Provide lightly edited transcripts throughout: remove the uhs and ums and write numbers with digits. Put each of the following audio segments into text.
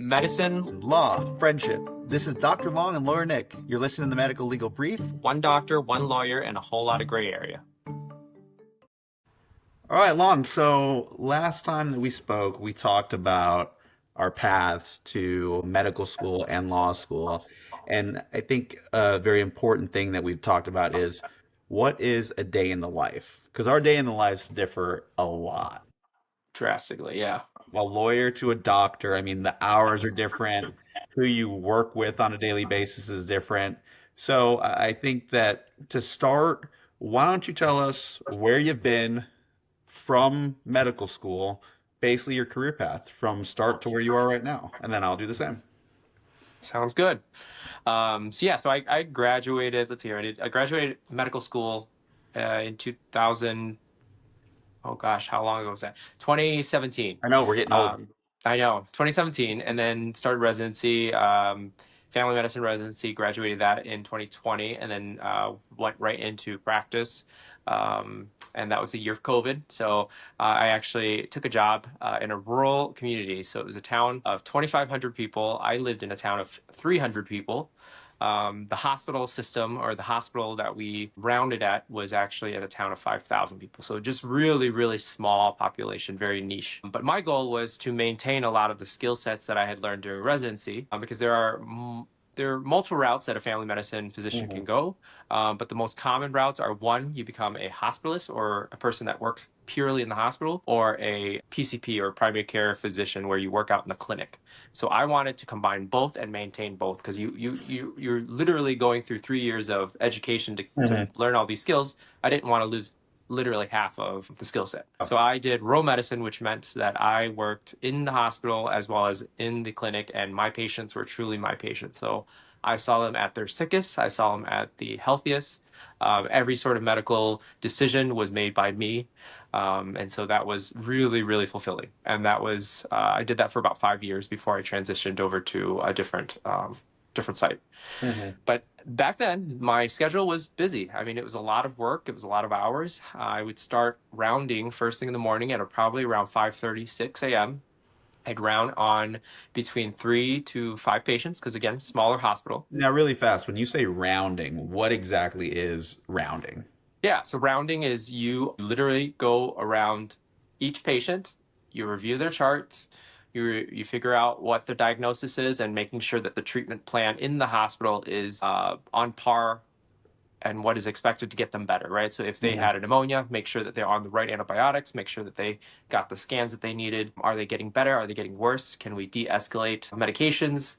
medicine, law, friendship. This is Dr. Long and Lawyer Nik. You're listening to the Medico-Legal Brief. one doctor, one lawyer, and a whole lot of gray area. All right, Long. So last time that we spoke, we talked about our paths to medical school and law school. And I think a very important thing that we've talked about is what is a day in the life? Because our day in the lives differ a lot. Drastically, yeah. A lawyer to a doctor, I mean, the hours are different. Who you work with on a daily basis is different. So I think that to start, why don't you tell us where you've been from medical school, basically your career path from start to where you are right now, and then I'll do the same. Sounds good. So I graduated, let's see here, I graduated medical school in 2000. Oh gosh, how long ago was that? 2017. I know we're getting old. I know, 2017, and then started residency, family medicine residency, graduated that in 2020, and then went right into practice. And that was the year of COVID. So I actually took a job in a rural community. So it was a town of 2,500 people. I lived in a town of 300 people. The hospital system, or the hospital that we rounded at, was actually at a town of 5,000 people. So just really, really small population, very niche. But my goal was to maintain a lot of the skill sets that I had learned during residency, because there are multiple routes that a family medicine physician can go. But the most common routes are: one, you become a hospitalist, or a person that works purely in the hospital, or a PCP, or primary care physician, where you work out in the clinic. So I wanted to combine both and maintain both, because you're literally going through 3 years of education to learn all these skills. I didn't want to lose literally half of the skill set. So I did rural medicine, which meant that I worked in the hospital as well as in the clinic, and my patients were truly my patients. So I saw them at their sickest, I saw them at the healthiest. Every sort of medical decision was made by me. And so that was really, really fulfilling. And that was, I did that for about 5 years before I transitioned over to a different site. But back then, my schedule was busy. I mean, it was a lot of work. It was a lot of hours. I would start rounding first thing in the morning at probably around 5:30, 6 a.m. I'd round on between 3 to 5 patients, because again, smaller hospital. Now, really fast, when you say rounding, what exactly is rounding? Yeah, so rounding is you literally go around each patient, you review their charts, you figure out what the diagnosis is, and making sure that the treatment plan in the hospital is on par and what is expected to get them better, right? So if they had a pneumonia, make sure that they're on the right antibiotics, make sure that they got the scans that they needed. Are they getting better? Are they getting worse? Can we de-escalate medications?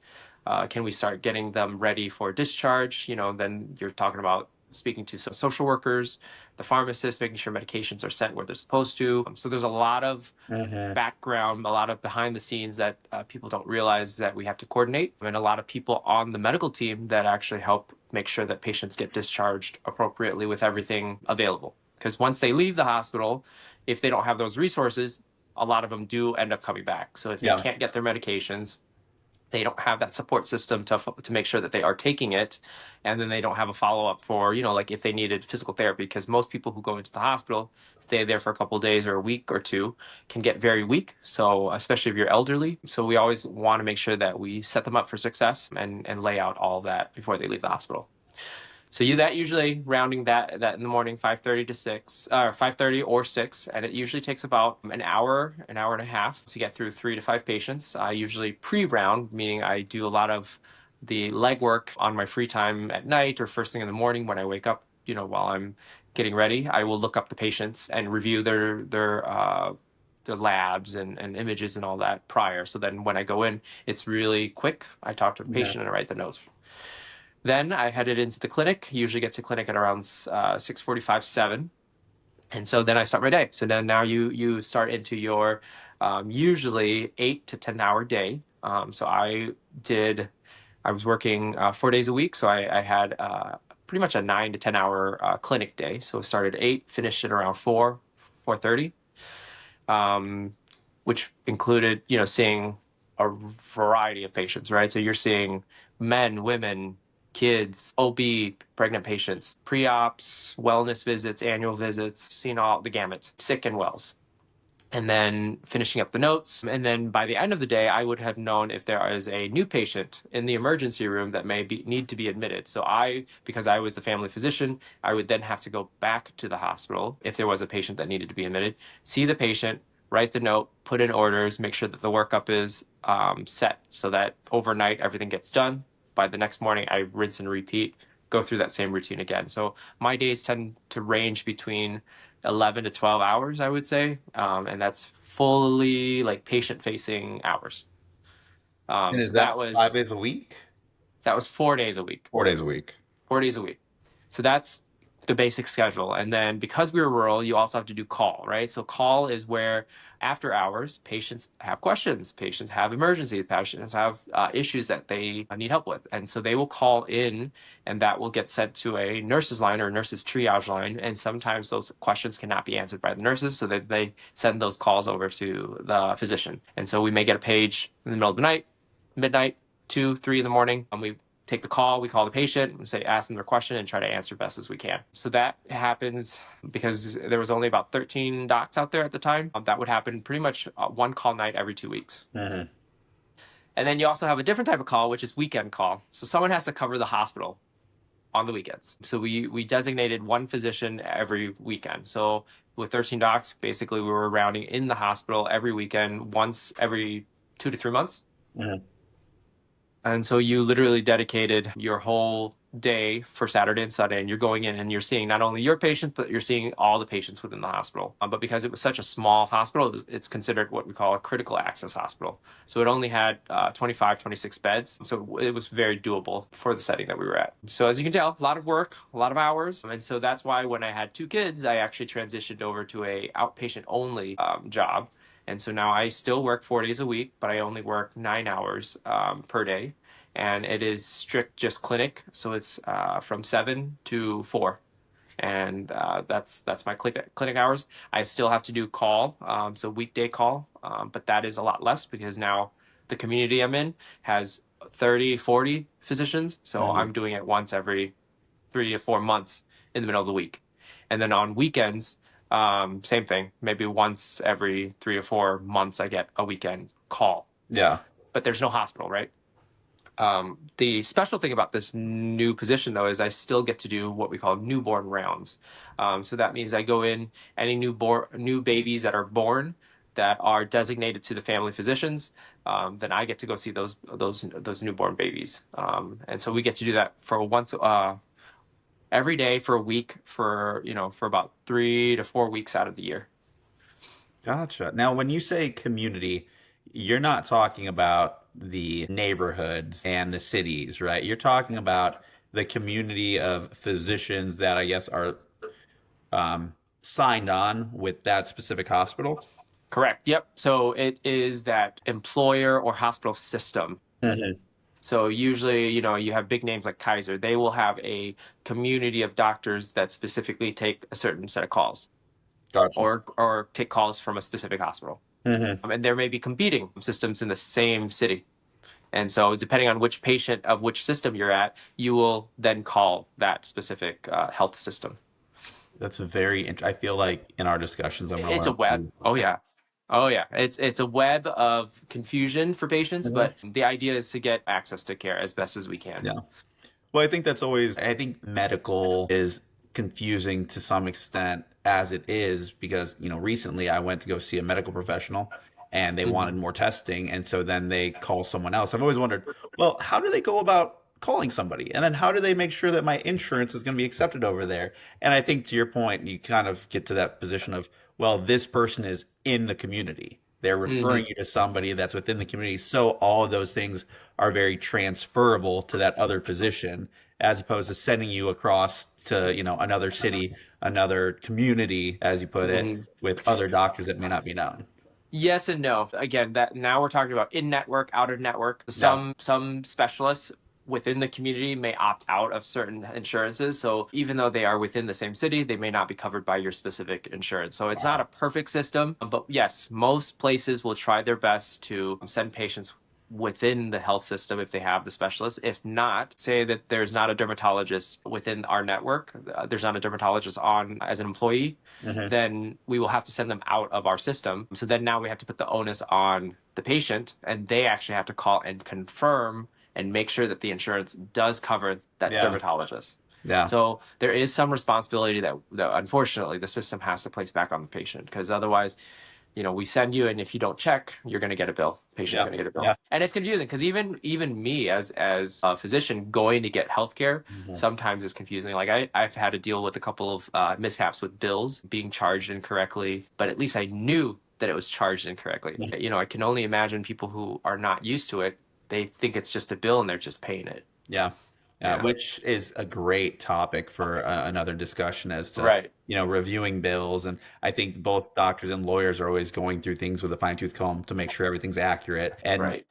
Can we start getting them ready for discharge? Then you're talking about speaking to social workers, the pharmacists, making sure medications are sent where they're supposed to. So there's a lot of background, a lot of behind the scenes that people don't realize that we have to coordinate, and a lot of people on the medical team that actually help make sure that patients get discharged appropriately with everything available. Because once they leave the hospital, if they don't have those resources, a lot of them do end up coming back. So if they can't get their medications, they don't have that support system to make sure that they are taking it, and then they don't have a follow-up for, like if they needed physical therapy, because most people who go into the hospital, stay there for a couple of days or a week or two, can get very weak. So especially if you're elderly. So we always want to make sure that we set them up for success and lay out all that before they leave the hospital. So that usually rounding that in the morning, 5:30 to 6, or 5:30 or 6, and it usually takes about an hour and a half to get through 3 to 5 patients. I usually pre-round, meaning I do a lot of the legwork on my free time at night or first thing in the morning when I wake up. While I'm getting ready, I will look up the patients and review their labs and images and all that prior. So then when I go in, it's really quick. I talk to the patient and I write the notes. Then I headed into the clinic. Usually get to clinic at around 6:45, 7. And so then I start my day. So then now you start into your usually 8 to 10 hour day. So I was working 4 days a week. So I had pretty much a 9 to 10 hour clinic day. So it started at 8, finished at around 4:30, which included, seeing a variety of patients, right? So you're seeing men, women, kids, OB, pregnant patients, pre-ops, wellness visits, annual visits, seeing all the gamut, sick and wells. and then finishing up the notes. And then by the end of the day, I would have known if there is a new patient in the emergency room that need to be admitted. So because I was the family physician, I would then have to go back to the hospital if there was a patient that needed to be admitted, see the patient, write the note, put in orders, make sure that the workup is set so that overnight everything gets done. By the next morning, I rinse and repeat, go through that same routine again. So my days tend to range between 11 to 12 hours, I would say. And that's fully like patient facing hours. And So is that 5 days a week? that was 4 days a week. 4 days a week. 4 days a week. So that's the basic schedule. And then because we were rural, you also have to do call, right? So call is where after hours, patients have questions, patients have emergencies, patients have issues that they need help with. And so they will call in, and that will get sent to a nurse's line or a nurse's triage line. And sometimes those questions cannot be answered by the nurses, so that they send those calls over to the physician. And so we may get a page in the middle of the night, midnight, 2, 3 in the morning, and we take the call, we call the patient, and say, ask them their question and try to answer best as we can. So that happens because there was only about 13 docs out there at the time. That would happen pretty much one call night every 2 weeks. Mm-hmm. And then you also have a different type of call, which is weekend call. So someone has to cover the hospital on the weekends. So we designated one physician every weekend. So with 13 docs, basically we were rounding in the hospital every weekend, once every 2 to 3 months. Mm-hmm. And so you literally dedicated your whole day for Saturday and Sunday, and you're going in and you're seeing not only your patients, but you're seeing all the patients within the hospital. But because it was such a small hospital, it's considered what we call a critical access hospital. So it only had 25, 26 beds. So it was very doable for the setting that we were at. So as you can tell, a lot of work, a lot of hours. And so that's why when I had 2 kids, I actually transitioned over to a outpatient only job. And so now I still work 4 days a week, but I only work 9 hours per day. And it is strict just clinic. So it's from 7 to 4. And that's my clinic hours. I still have to do call, so weekday call, but that is a lot less because now the community I'm in has 30, 40 physicians. So Mm-hmm. I'm doing it once every 3 to 4 months in the middle of the week. And then on weekends, same thing. Maybe once every 3 to 4 months, I get a weekend call. Yeah. But there's no hospital, right? The special thing about this new position, though, is I still get to do what we call newborn rounds. So that means I go in any new babies that are born that are designated to the family physicians. Then I get to go see those newborn babies, and so we get to do that for once every day for a week for about 3 to 4 weeks out of the year. Gotcha. Now, when you say community, you're not talking about the neighborhoods and the cities, right? You're talking about the community of physicians that I guess are signed on with that specific hospital. Correct. Yep. So it is that employer or hospital system. Hmm. So usually, you have big names like Kaiser. They will have a community of doctors that specifically take a certain set of calls Gotcha. or take calls from a specific hospital. Hmm. And there may be competing systems in the same city. And so depending on which patient of which system you're at, you will then call that specific health system. That's a I feel like in our discussions, I'm gonna It's a web. learn. Oh yeah. Oh yeah. It's a web of confusion for patients, Mhm. but the idea is to get access to care as best as we can. Yeah. Well, I think I think medical is confusing to some extent as it is because, recently I went to go see a medical professional and they wanted Mhm. more testing. And so then they call someone else. I've always wondered, well, how do they go about calling somebody? And then how do they make sure that my insurance is going to be accepted over there? And I think to your point, you kind of get to that position of, well, this person is in the community. They're referring Mhm. you to somebody that's within the community. So all of those things are very transferable to that other physician as opposed to sending you across to, another city, another community, as you put it, Mhm. with other doctors that may not be known. Yes and no. Again, that now we're talking about in network, out of network. Yeah. Some specialists within the community may opt out of certain insurances. So even though they are within the same city, they may not be covered by your specific insurance. So it's not a perfect system, but yes, most places will try their best to send patients within the health system if they have the specialist. If not, say that there's not a dermatologist within our network, there's not a dermatologist on as an employee, Mhm. then we will have to send them out of our system. So then now we have to put the onus on the patient, and they actually have to call and confirm and make sure that the insurance does cover that Yeah. dermatologist. Yeah. So there is some responsibility that unfortunately the system has to place back on the patient, because otherwise, we send you, and if you don't check, you're going to get a bill. Patient's Yeah. going to get a bill. Yeah. And it's confusing because even me as a physician going to get healthcare Mhm. sometimes is confusing. Like I've had to deal with a couple of mishaps with bills being charged incorrectly, but at least I knew that it was charged incorrectly. Mhm. I can only imagine people who are not used to it. They think it's just a bill and they're just paying it. Yeah. Yeah. Which is a great topic for another discussion as to, Right. reviewing bills. And I think both doctors and lawyers are always going through things with a fine tooth comb to make sure everything's accurate. And, Right.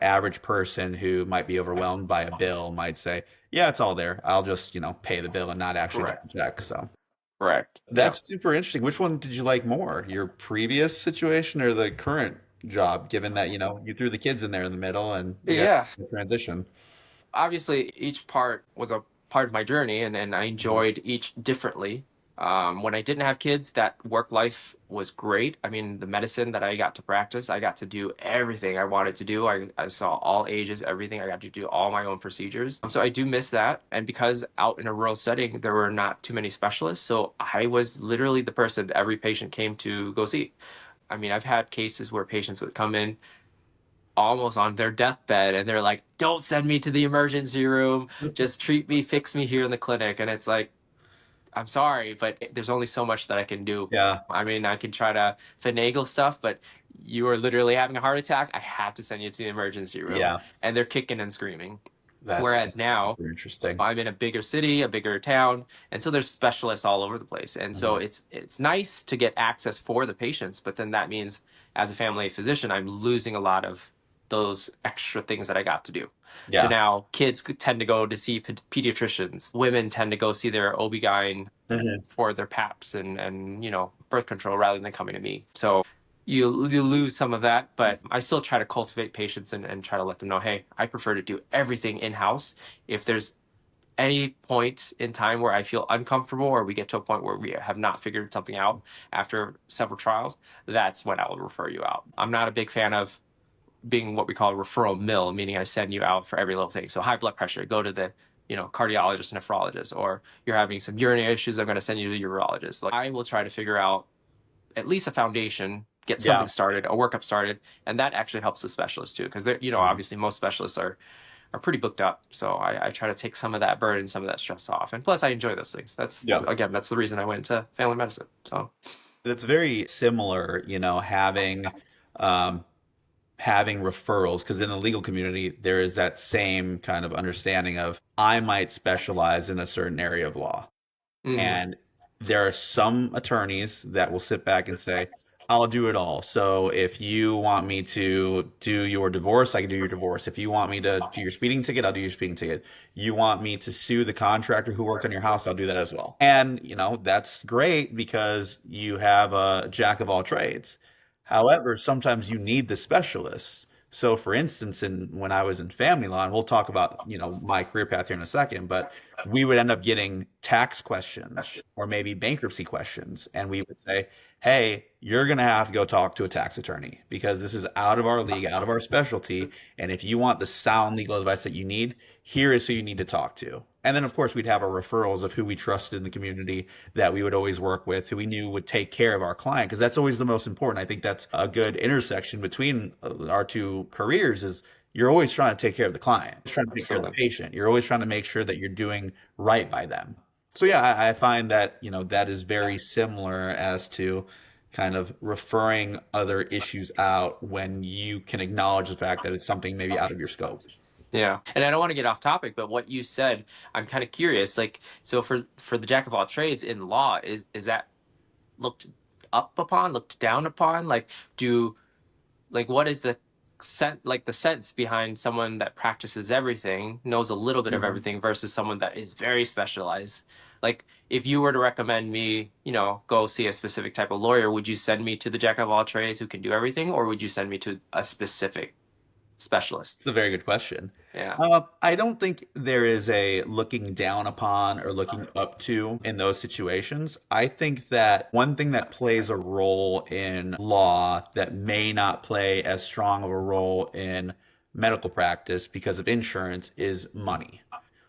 average person who might be overwhelmed by a bill might say, yeah, it's all there. I'll just, pay the bill and not actually double Correct. check. So Correct. Yeah. that's super interesting. Which one did you like more? Your previous situation or the current job, given that, you threw the kids in there in the middle and you had Yeah. to transition? Obviously each part was a part of my journey, and I Mhm. enjoyed each differently. When I didn't have kids, that work life was great. I mean, the medicine that I got to practice, I got to do everything I wanted to do. I saw all ages, everything. I got to do all my own procedures. So I do miss that. And because out in a rural setting, there were not too many specialists. So I was literally the person every patient came to go see. I mean, I've had cases where patients would come in almost on their deathbed and they're like, don't send me to the emergency room, just treat me, fix me here in the clinic. And it's like, I'm sorry, but there's only so much that I can do. Yeah. I mean, I can try to finagle stuff, but you are literally having a heart attack, I have to send you to the emergency room, Yeah. and they're kicking and screaming. That's Whereas now super interesting. I'm in a bigger city, a bigger town, and so there's specialists all over the place. And so Mhm. it's nice to get access for the patients, but then that means as a family physician, I'm losing a lot of those extra things that I got to do. So Yeah. now kids tend to go to see pediatricians. Women tend to go see their OB-GYN Mhm. for their PAPs and birth control rather than coming to me. So you lose some of that, but I still try to cultivate patients and try to let them know, hey, I prefer to do everything in-house. If there's any point in time where I feel uncomfortable or we get to a point where we have not figured something out after several trials, that's when I will refer you out. I'm not a big fan of being what we call a referral mill, meaning I send you out for every little thing. So high blood pressure, go to the cardiologist, nephrologist, or you're having some urinary issues, I'm going to send you to the urologist. Like, I will try to figure out at least a foundation, get Yeah. something started, a workup started, and that actually helps the specialist too, because they're Mhm. obviously most specialists are pretty booked up. So I try to take some of that burden, some of that stress off, and plus I enjoy those things. That's Yeah. again, that's the reason I went into family medicine. So It's very similar, um, having referrals, because in the legal community, there is that same kind of understanding of I might specialize in a certain area of law. mhm. And there are some attorneys that will sit back and say, I'll do it all. So if you want me to do your divorce, I can do your divorce. If you want me to do your speeding ticket, I'll do your speeding ticket. You want me to sue the contractor who worked on your house, I'll do that as well. And, that's great because you have a jack of all trades. However, sometimes you need the specialists. So, for instance, when I was in family law, and we'll talk about my career path here in a second, but we would end up getting tax questions or maybe bankruptcy questions, and we would say, "Hey, you're going to have to go talk to a tax attorney because this is out of our league, out of our specialty, and if you want the sound legal advice that you need, here is who you need to talk to." And then, of course, we'd have our referrals of who we trusted in the community that we would always work with, who we knew would take care of our client, because that's always the most important. I think that's a good intersection between our two careers is you're always trying to take care of the client, trying to take care of the Absolutely. patient. You're always trying to make sure that you're doing right by them. So yeah, I find that, that is very similar as to kind of referring other issues out when you can acknowledge the fact that it's something maybe out of your scope. Yeah. And I don't want to get off topic, but what you said, I'm kind of curious. Like, so for the jack of all trades in law, is that looked up upon, looked down upon? Like, do what is the sense behind someone that practices everything, knows a little bit of Mhm. everything versus someone that is very specialized? Like, if you were to recommend me, go see a specific type of lawyer, would you send me to the jack of all trades who can do everything, or would you send me to a specific specialist? It's a very good question. Yeah. I don't think there is a looking down upon or looking up to in those situations. I think that one thing that plays a role in law that may not play as strong of a role in medical practice because of insurance is money.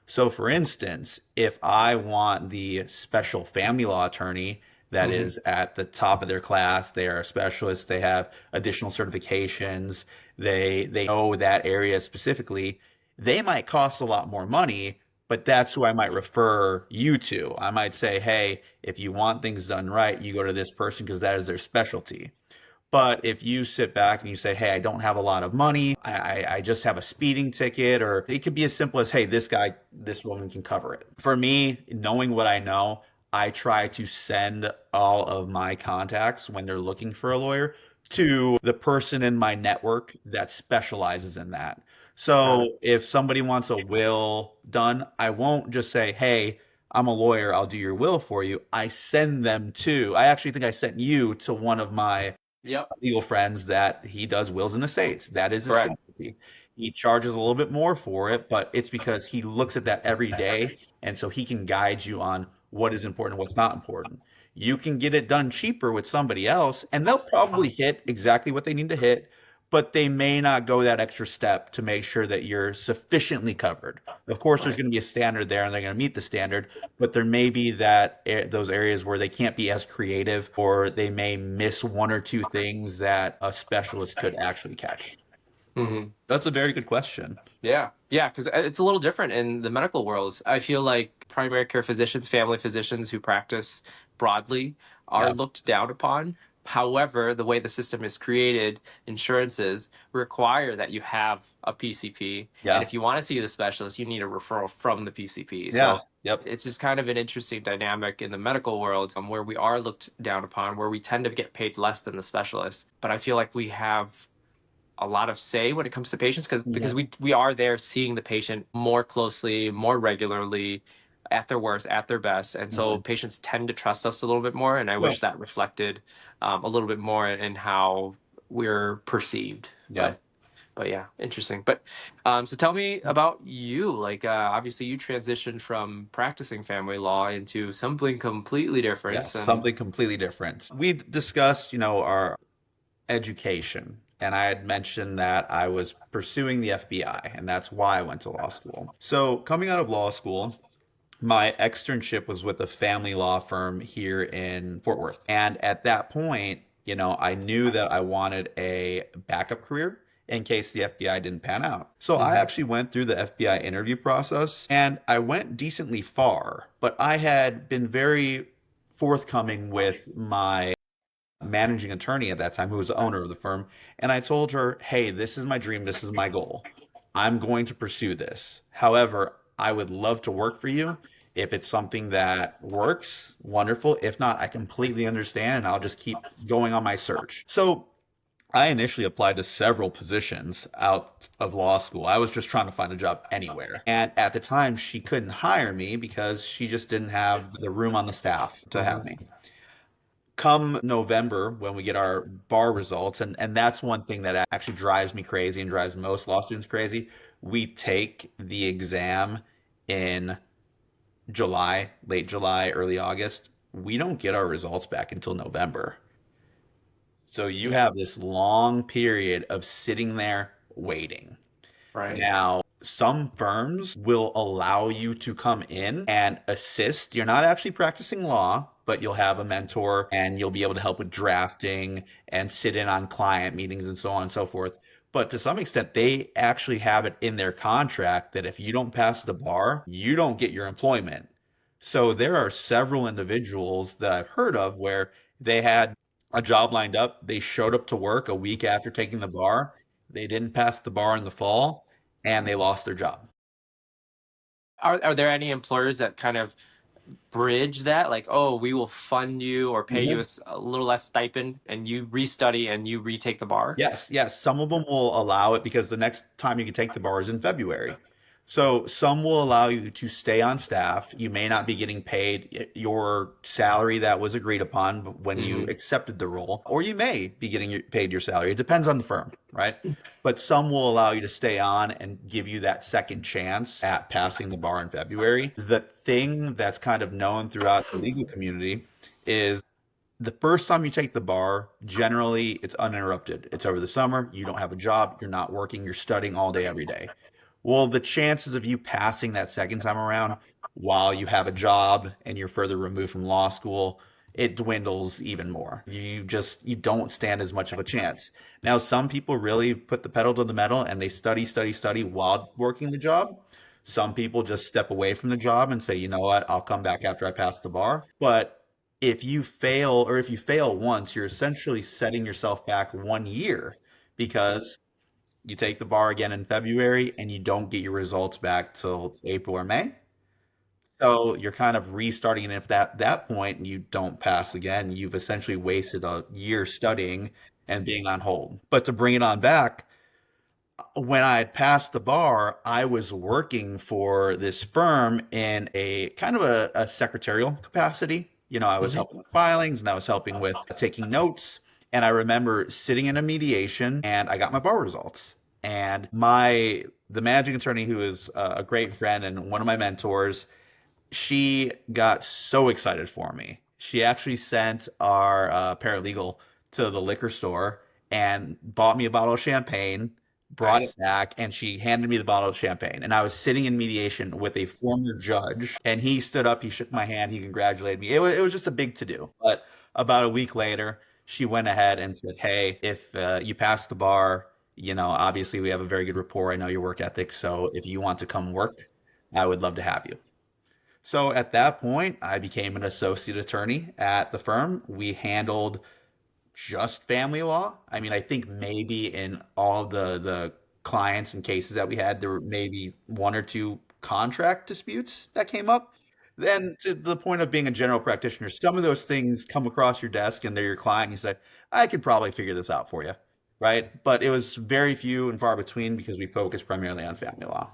So, for instance, if I want the special family law attorney that Hmm. is at the top of their class, they are a specialist, they have additional certifications, they know that area specifically, they might cost a lot more money, but that's who I might refer you to. I might say, hey, if you want things done right, you go to this person because that is their specialty. But if you sit back and you say, hey, I don't have a lot of money, I just have a speeding ticket, or it could be as simple as, hey, this guy, this woman can cover it. For me, knowing what I know, I try to send all of my contacts when they're looking for a lawyer to the person in my network that specializes in that. Got it. So if somebody wants a will done, I won't just say, hey, I'm a lawyer, I'll do your will for you. I actually think I sent you to one of my Yep. legal friends that he does wills and estates. That is his Correct. specialty. He charges a little bit more for it, but it's because he looks at that every day. And so he can guide you on what is important and what's not important. You can get it done cheaper with somebody else, and they'll probably hit exactly what they need to hit, but they may not go that extra step to make sure that you're sufficiently covered. Of course, there's Right. going to be a standard there, and they're going to meet the standard, but there may be those areas where they can't be as creative, or they may miss one or two things that a specialist could actually catch. Hmm. That's a very good question. Yeah, yeah, because it's a little different in the medical world. I feel like primary care physicians, family physicians who practice broadly are Yeah, looked down upon. However, the way the system is created, insurances require that you have a PCP. And yeah, if you want to see the specialist, you need a referral from the PCP. yeah, So yep, it's just kind of an interesting dynamic in the medical world where we are looked down upon, where we tend to get paid less than the specialist. But I feel like we have a lot of say when it comes to patients because mhm, we are there seeing the patient more closely, more regularly, at their worst, at their best, and so mhm. patients tend to trust us a little bit more. And I Yeah, wish that reflected a little bit more in how we're perceived. yeah, But yeah, interesting. But so tell me about you. Like obviously you transitioned from practicing family law into something completely different, yes, and something completely different. We discussed, our education. And I had mentioned that I was pursuing the FBI, and that's why I went to law school. So, coming out of law school, my externship was with a family law firm here in Fort Worth. And at that point, I knew that I wanted a backup career in case the FBI didn't pan out. So I Mhm. actually went through the FBI interview process and I went decently far, but I had been very forthcoming with my managing attorney at that time, who was the owner of the firm. And I told her, hey, this is my dream. This is my goal. I'm going to pursue this. However, I would love to work for you. If it's something that works, wonderful. If not, I completely understand and I'll just keep going on my search. So I initially applied to several positions out of law school. I was just trying to find a job anywhere. And at the time, she couldn't hire me because she just didn't have the room on the staff to have Mhm. me come November when we get our bar results, and that's one thing that actually drives me crazy and drives most law students crazy. We take the exam in July, late July, early August. We don't get our results back until November. So you Yeah. have this long period of sitting there waiting. Right. Now, some firms will allow you to come in and assist. You're not actually practicing law, but you'll have a mentor and you'll be able to help with drafting and sit in on client meetings and so on and so forth. But to some extent, they actually have it in their contract that if you don't pass the bar, you don't get your employment. So there are several individuals that I've heard of where they had a job lined up. They showed up to work a week after taking the bar. They didn't pass the bar in the fall and they lost their job. Are there any employers that kind of bridge that, like, oh, we will fund you or pay you Mhm. a little less stipend and you restudy and you retake the bar? Yes, yes. Some of them will allow it because the next time you can take the bar is in February. So some will allow you to stay on staff. You may not be getting paid your salary that was agreed upon when you Hmm. accepted the role, or you may be getting paid your salary. It depends on the firm, right? But some will allow you to stay on and give you that second chance at passing the bar in February. The thing that's kind of known throughout the legal community is the first time you take the bar, generally it's uninterrupted. It's over the summer, you don't have a job, you're not working, you're studying all day, every day. Well, the chances of you passing that second time around while you have a job and you're further removed from law school, it dwindles even more. You don't stand as much of a chance. Now, some people really put the pedal to the metal and they study, study, study while working the job. Some people just step away from the job and say, you know what, I'll come back after I pass the bar. But if you fail, or if you fail once, you're essentially setting yourself back 1 year because you take the bar again in February and you don't get your results back till April or May. So you're kind of restarting, and if that point you don't pass again, you've essentially wasted a year studying and being on hold. But to bring it on back, when I had passed the bar, I was working for this firm in a kind of a secretarial capacity. I was Hmm. helping with filings and I was helping with taking notes. And I remember sitting in a mediation and I got my bar results. And the managing attorney, who is a great friend and one of my mentors, she got so excited for me. She actually sent our paralegal to the liquor store and bought me a bottle of champagne, brought it Nice. back, and she handed me the bottle of champagne. And I was sitting in mediation with a former judge, and he stood up, he shook my hand, he congratulated me. It was just a big to do. But about a week later, she went ahead and said, "Hey, if you pass the bar, obviously we have a very good rapport. I know your work ethic. So if you want to come work, I would love to have you." So at that point, I became an associate attorney at the firm. We handled just family law. I mean, I think maybe in all the clients and cases that we had, there were maybe one or two contract disputes that came up. Then to the point of being a general practitioner, some of those things come across your desk and they're your client, and you say, I could probably figure this out for you. Right. But it was very few and far between because we focused primarily on family law.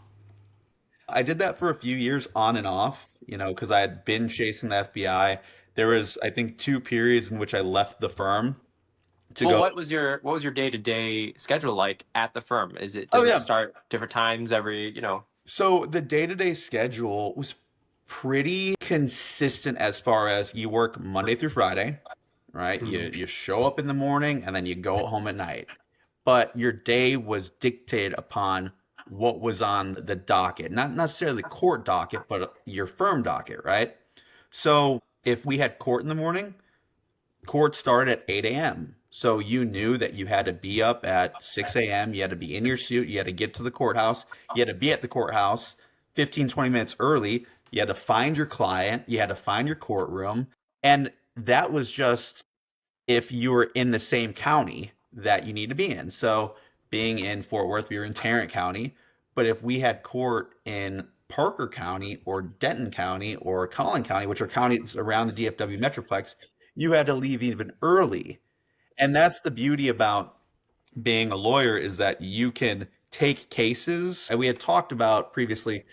I did that for a few years on and off, because I had been chasing the FBI. There was, I think, 2 periods in which I left the firm to Well, go. what was your day-to-day schedule like at the firm? Oh, Does it yeah. start different times every? So the day-to-day schedule was pretty consistent as far as you work Monday through Friday, right? You show up in the morning and then you go home at night. But your day was dictated upon what was on the docket, not necessarily the court docket, but your firm docket, right? So if we had court in the morning, court started at 8 a.m. So you knew that you had to be up at 6 a.m. You had to be in your suit. You had to get to the courthouse. You had to be at the courthouse 15, 20 minutes early. You had to find your client. You had to find your courtroom. And that was just if you were in the same county that you need to be in. So being in Fort Worth, we were in Tarrant County. But if we had court in Parker County or Denton County or Collin County, which are counties around the DFW Metroplex, you had to leave even early. And that's the beauty about being a lawyer is that you can take cases. And we had talked about previously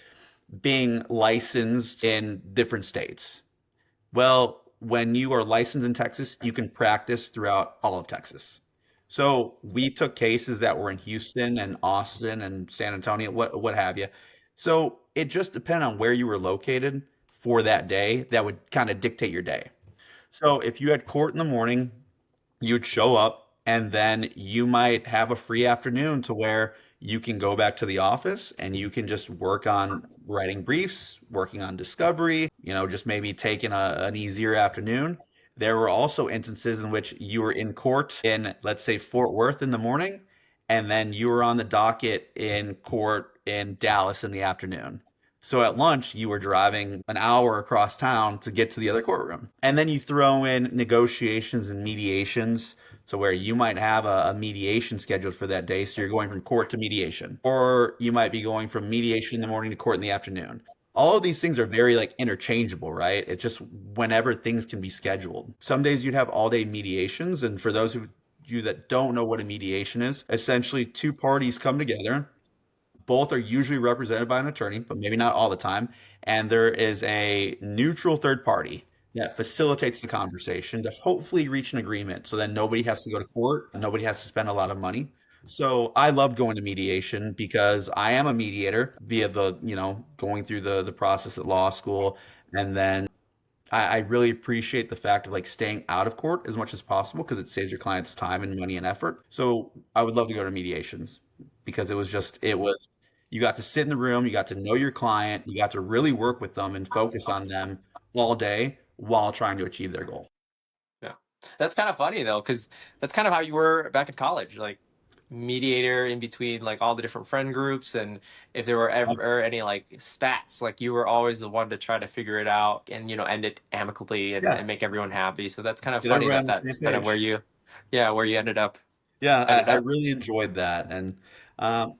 being licensed in different states. Well, when you are licensed in Texas, you can practice throughout all of Texas. So we took cases that were in Houston and Austin and San Antonio, what have you. So it just depended on where you were located for that day that would kind of dictate your day. So if you had court in the morning, you'd show up and then you might have a free afternoon to where you can go back to the office and you can just work on writing briefs, working on discovery, just maybe taking an easier afternoon. There were also instances in which you were in court in, let's say, Fort Worth in the morning, and then you were on the docket in court in Dallas in the afternoon. So at lunch, you were driving an hour across town to get to the other courtroom. And then you throw in negotiations and mediations. So where you might have a mediation scheduled for that day. So you're going from court to mediation. Or you might be going from mediation in the morning to court in the afternoon. All of these things are very like interchangeable, right? It's just whenever things can be scheduled. Some days you'd have all day mediations. And for those of you that don't know what a mediation is, essentially two parties come together, Both are usually represented by an attorney, but maybe not all the time. And there is a neutral third party that facilitates the conversation to hopefully reach an agreement so that nobody has to go to court, nobody has to spend a lot of money. So I love going to mediation because I am a mediator via the, going through the process at law school. And then I really appreciate the fact of like staying out of court as much as possible because it saves your clients time and money and effort. So I would love to go to mediations because you got to sit in the room, you got to know your client, you got to really work with them and focus on them all day while trying to achieve their goal. Yeah. That's kind of funny though, because that's kind of how you were back in college, like mediator in between like all the different friend groups. And if there were ever any like spats, like you were always the one to try to figure it out and, end it amicably and Yeah, make everyone happy. So that's kind of get funny everyone that on the same that's kind of page. where you Yeah, ended I up. really enjoyed that. And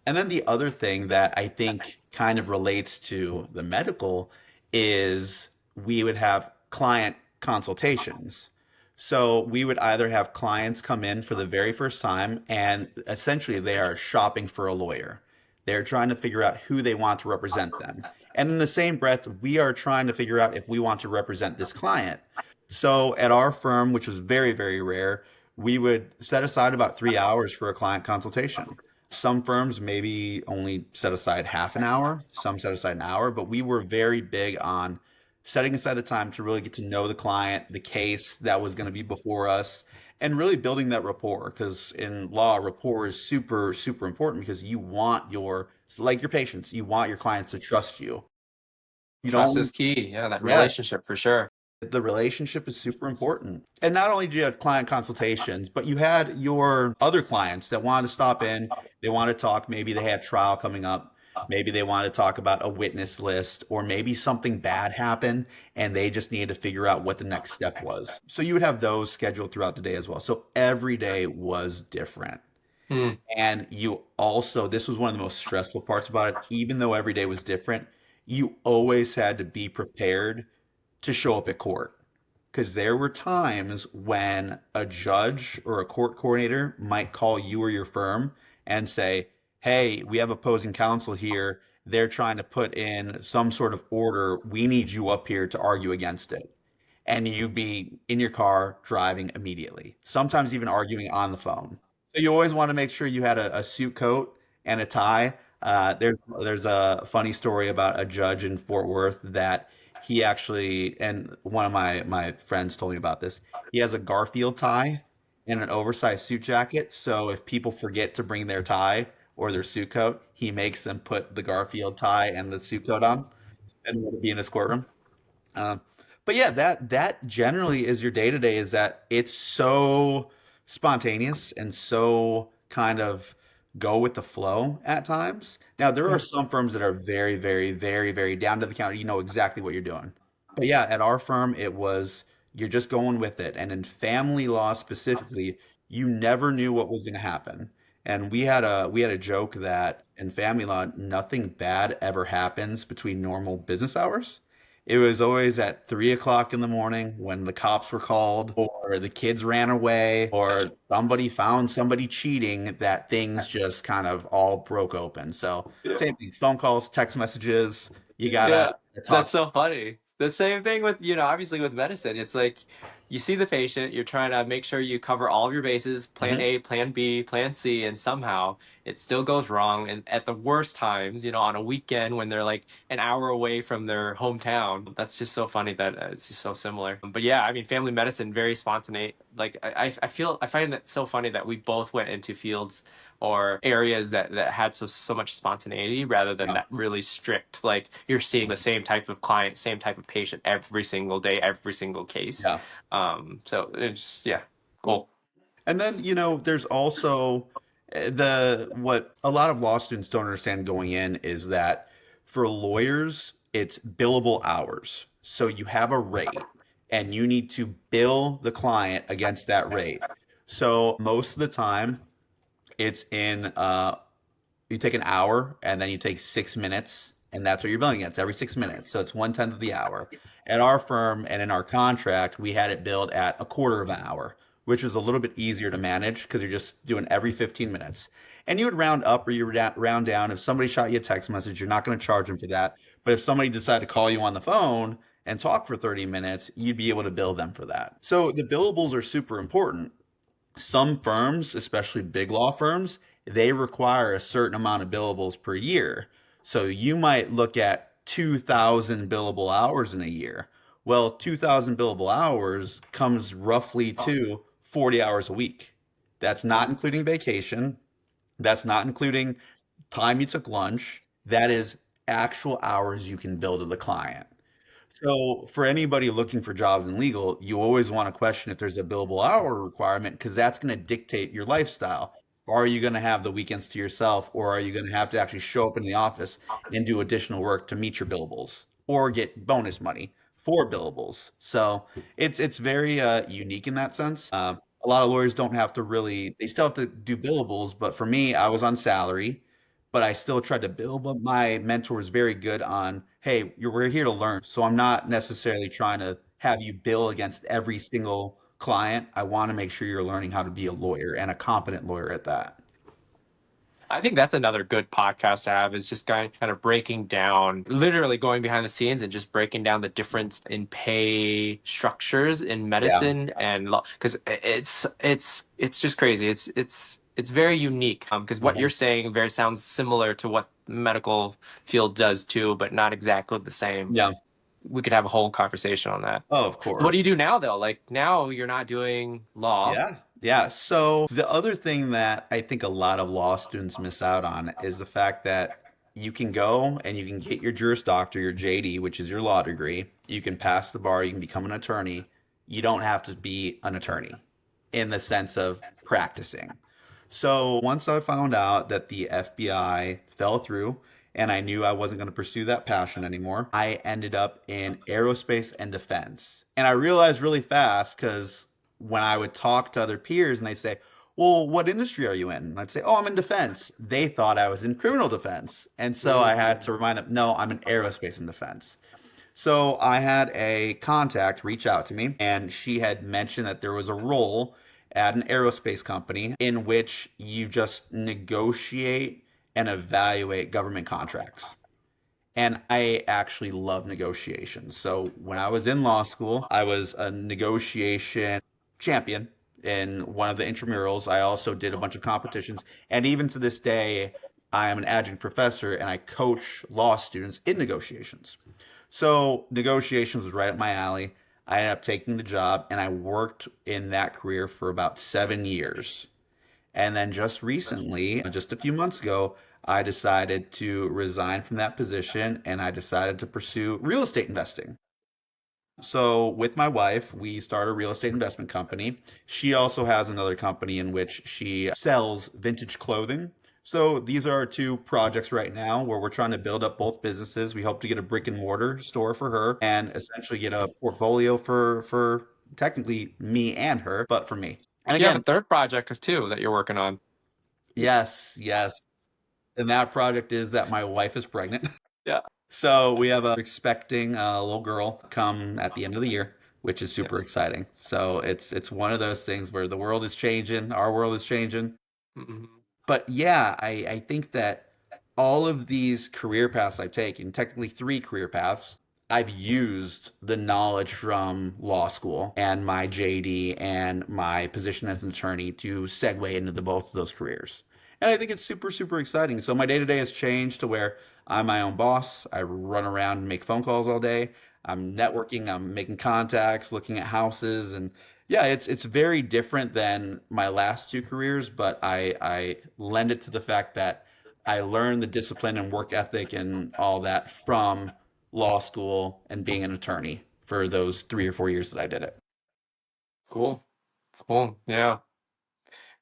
then the other thing that I think kind of relates to the medical is we would have client consultations. So we would either have clients come in for the very first time and essentially they are shopping for a lawyer. They're trying to figure out who they want to represent them. And in the same breath, we are trying to figure out if we want to represent this client. So at our firm, which was very, very rare, we would set aside about 3 hours for a client consultation. Some firms maybe only set aside half an hour, some set aside an hour, but we were very big on setting aside the time to really get to know the client, the case that was going to be before us, and really building that rapport. Because in law, rapport is super, super important because you want like your patients, you want your clients to trust you. You Trust is don't, key. Yeah, that yeah, relationship for sure. the relationship is super important. And not only do you have client consultations, but you had your other clients that wanted to stop in, they wanted to talk, maybe they had trial coming up, maybe they wanted to talk about a witness list, or maybe something bad happened and they just needed to figure out what the next step was. So you would have those scheduled throughout the day as well. So every day was different. Hmm. And you also, this was one of the most stressful parts about it, even though every day was different, you always had to be prepared to show up at court because there were times when a judge or a court coordinator might call you or your firm and say, "Hey, we have opposing counsel here. They're trying to put in some sort of order. We need you up here to argue against it." And you'd be in your car driving immediately, sometimes even arguing on the phone. So you always want to make sure you had a suit coat and a tie. There's a funny story about a judge in Fort Worth that he actually, and one of my friends told me about this. He has a Garfield tie and an oversized suit jacket. So if people forget to bring their tie or their suit coat, he makes them put the Garfield tie and the suit coat on and let it be in his courtroom. Um, but yeah, that generally is your day to day. Is that it's so spontaneous and so kind of go with the flow at times. Now there are some firms that are very, very, very, very down to the counter. You know exactly what you're doing. But yeah, at our firm, it was you're just going with it. And in family law specifically, you never knew what was going to happen. And we had a joke that in family law, nothing bad ever happens between normal business hours. It was always at 3 o'clock in the morning when the cops were called, or the kids ran away, or somebody found somebody cheating, that things just kind of all broke open. So, same thing, phone calls, text messages, you gotta Yeah, that's talk. so funny. The same thing with, obviously with medicine. It's like you see the patient, you're trying to make sure you cover all of your bases, plan Mhm. A, plan B, plan C, and somehow it still goes wrong. And at the worst times, on a weekend when they're like an hour away from their hometown, that's just so funny that it's just so similar. But yeah, I mean, family medicine, very spontaneous. Like I find that so funny that we both went into fields or areas that had so much spontaneity rather than Yeah. that really strict, like you're seeing the same type of client, same type of patient every single day, every single case. Yeah. So it's just, yeah, cool. And then, there's also the what a lot of law students don't understand going in is that for lawyers, it's billable hours. So you have a rate and you need to bill the client against that rate. So most of the time, it's in you take an hour and then you take 6 minutes, and that's what you're billing against every 6 minutes. So it's 1/10 of the hour. At our firm and in our contract, we had it billed at a quarter of an hour, which was a little bit easier to manage because you're just doing every 15 minutes. And you would round up or you would round down. If somebody shot you a text message, you're not going to charge them for that. But if somebody decided to call you on the phone and talk for 30 minutes, you'd be able to bill them for that. So the billables are super important. Some firms, especially big law firms, they require a certain amount of billables per year. So you might look at 2,000 billable hours in a year. Well, 2,000 billable hours comes roughly to 40 hours a week. That's not including vacation. That's not including time you took lunch. That is actual hours you can bill to the client. So for anybody looking for jobs in legal, you always want to question if there's a billable hour requirement because that's going to dictate your lifestyle. Are you going to have the weekends to yourself, or are you going to have to actually show up in the office and do additional work to meet your billables or get bonus money for billables? So it's very unique in that sense. A lot of lawyers don't have to really, they still have to do billables, but for me, I was on salary, but I still tried to build. But my mentor is very good on, hey, we're here to learn. So I'm not necessarily trying to have you bill against every single client. I want to make sure you're learning how to be a lawyer and a competent lawyer at that. I think that's another good podcast to have is just kind of breaking down, literally going behind the scenes and just breaking down the difference in pay structures in Yeah. medicine and law. Because it's just crazy. It's very unique. Because what you're Mhm. saying very sounds similar to what the medical field does too, but not exactly the same. Yeah. We could have a whole conversation on that. Oh, of So what do course. you do now though? Like now you're not doing law. Yeah. Yeah. So the other thing that I think a lot of law students miss out on is the fact that you can go and you can get your Juris Doctor, your JD, which is your law degree. You can pass the bar, you can become an attorney. You don't have to be an attorney in the sense of practicing. So once I found out that the FBI fell through and I knew I wasn't going to pursue that passion anymore, I ended up in aerospace and defense. And I realized really fast because when I would talk to other peers and they say, well, what industry are you in? And I'd say, oh, I'm in defense. They thought I was in criminal defense. And so I had to remind them, no, I'm in aerospace and defense. So I had a contact reach out to me, and she had mentioned that there was a role at an aerospace company in which you just negotiate and evaluate government contracts. And I actually love negotiations. So when I was in law school, I was a negotiation champion in one of the intramurals. I also did a bunch of competitions. And even to this day, I am an adjunct professor and I coach law students in negotiations. So negotiations was right up my alley. I ended up taking the job and I worked in that career for about 7 years. And then just recently, just a few months ago, I decided to resign from that position and I decided to pursue real estate investing. So, with my wife, we started a real estate investment company. She also has another company in which she sells vintage clothing. So, these are our two projects right now where we're trying to build up both businesses. We hope to get a brick and mortar store for her and essentially get a portfolio for technically me and her, but for me. And You have a again, third project too that you're working on. yes, yes. And that project is that my wife is pregnant. Yeah. So we have expecting a little girl come at the end of the year, which is Yeah. super exciting. So it's one of those things where the world is changing, our world is changing. Mhm. But yeah, I think that all of these career paths I've taken, technically three career paths, I've used the knowledge from law school and my JD and my position as an attorney to segue into the both of those careers. And I think it's super, super exciting. So my day to day has changed to where I'm my own boss. I run around and make phone calls all day. I'm networking, I'm making contacts, looking at houses, and yeah, it's very different than my last two careers, but I lend it to the fact that I learned the discipline and work ethic and all that from law school and being an attorney for those 3 or 4 years that I did it. Cool. Cool. Yeah.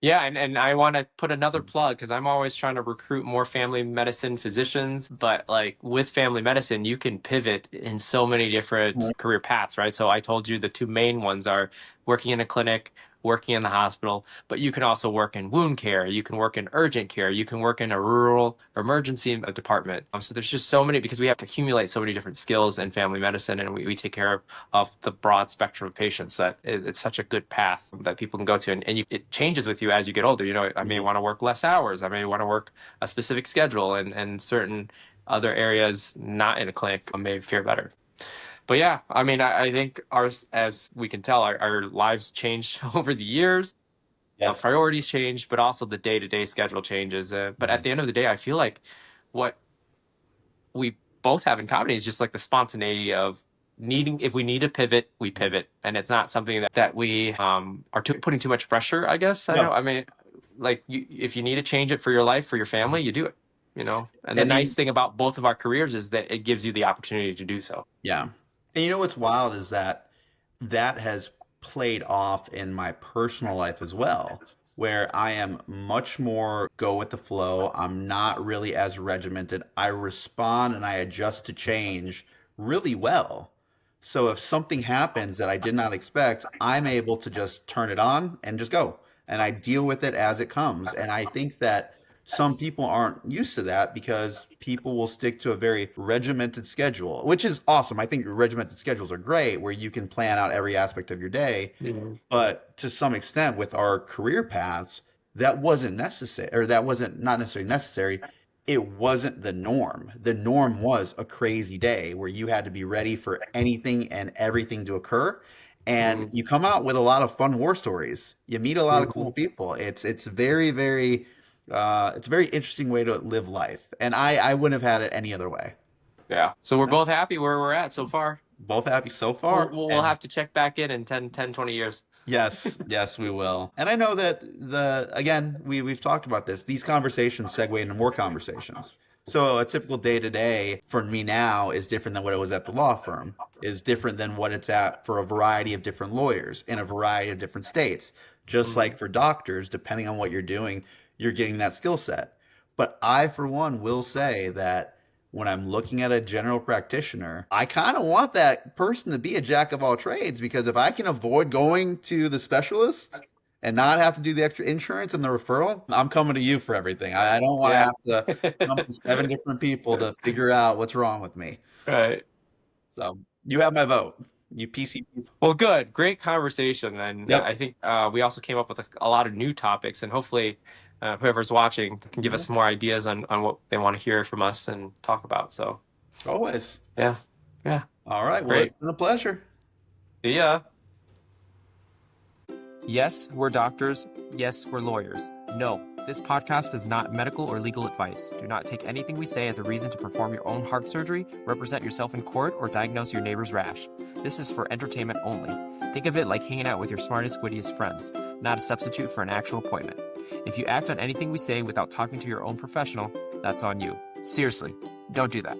Yeah, and I want to put another plug because I'm always trying to recruit more family medicine physicians. But like with family medicine, you can pivot in so many different career paths, right? So I told you the two main ones are working in a clinic working in the hospital, but you can also work in wound care, you can work in urgent care, you can work in a rural emergency department. So there's just so many, because we have to accumulate so many different skills in family medicine, and we take care of the broad spectrum of patients, that it's such a good path that people can go to. And it changes with you as you get older. I may want to work less hours. I may want to work a specific schedule, and certain other areas not in a clinic may fare better. But yeah, I mean, I think ours, as we can tell, our lives changed over the years. Yes. Priorities change, but also the day-to-day schedule changes. But at the end of the day, I feel like what we both have in common is just like the spontaneity of needing, if we need to pivot, we pivot. And it's not something that we are putting too much pressure, I guess. No. I mean, like if you need to change it for your life, for your family, you do it, And the And nice thing about both of our careers is that it gives you the opportunity to do so. yeah. And you know what's wild is that that has played off in my personal life as well, where I am much more go with the flow. I'm not really as regimented. I respond and I adjust to change really well. So if something happens that I did not expect, I'm able to just turn it on and just go. And I deal with it as it comes. And I think that some people aren't used to that because people will stick to a very regimented schedule, which is awesome. I think regimented schedules are great where you can plan out every aspect of your day. Mhm. But to some extent, with our career paths, that wasn't necessary, or that wasn't not necessarily necessary. It wasn't the norm. The norm was a crazy day where you had to be ready for anything and everything to occur. And Mhm. you come out with a lot of fun war stories. You meet a lot of cool Mhm. people. It's very, very it's a very interesting way to live life. And I wouldn't have had it any other way. Yeah. So we're No. both happy where we're at so far. Both happy so We'll, far. we'll we'll And have to check back in 20 years. yes, yes, we will. And I know that again, we've talked about this. These conversations segue into more conversations. So a typical day to day for me now is different than what it was at the law firm, is different than what it's at for a variety of different lawyers in a variety of different states. Just Mhm. like for doctors, depending on what you're doing, you're getting that skill set. But I, for one, will say that when I'm looking at a general practitioner, I kind of want that person to be a jack of all trades, because if I can avoid going to the specialist and not have to do the extra insurance and the referral, I'm coming to you for everything. I don't want to Yeah. have to come to 7 different people to figure out what's wrong with me. Right. So you have my vote. You PC. Well, good. Great conversation. And Yep. I think we also came up with a lot of new topics, and hopefully whoever's watching can give us some more ideas on what they want to hear from us and talk about. So, Always. yeah. Yeah. All right. Well, Great. it's been a pleasure. See ya. Yes, we're doctors. Yes, we're lawyers. No, this podcast is not medical or legal advice. Do not take anything we say as a reason to perform your own heart surgery, represent yourself in court, or diagnose your neighbor's rash. This is for entertainment only. Think of it like hanging out with your smartest, wittiest friends, not a substitute for an actual appointment. If you act on anything we say without talking to your own professional, that's on you. Seriously, don't do that.